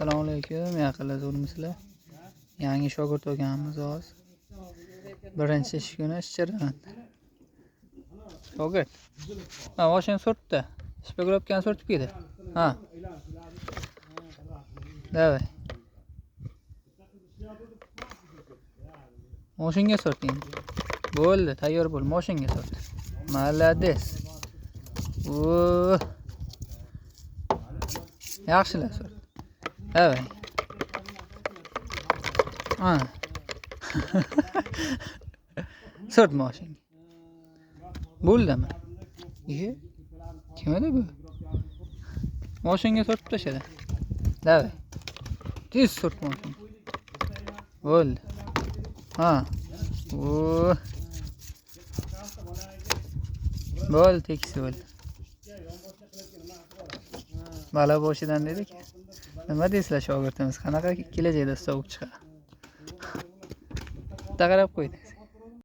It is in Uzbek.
Assalomu alaykum, yaqinlar zo'rmisizlar? Yangi shogird olganmiz hozir. Birinchi ish kuni ishchiman. Shogird. Ha, mashina surtdi. Shpagrovkani surtib keldi. Ha. Davay. Mashinaga surting. Bo'ldi, tayyor bo'l, mashinaga surt. Malades. Oo. Yaxshilar surt. Davay. Ha. Surt mashinaga. Bo'ldimi? Kim edi bu? Mashinaga surtib tashladi. Davay. Tez surt mashinaga. Bo'ldi. Ha. Oo. Bo'ldi, tekis bo'ldi. Bala boshidan dedik. Nima deysizlar shogirdimiz? Qanaqa kelajakda sovuq chiqadi? Bitta qarab qo'ydi.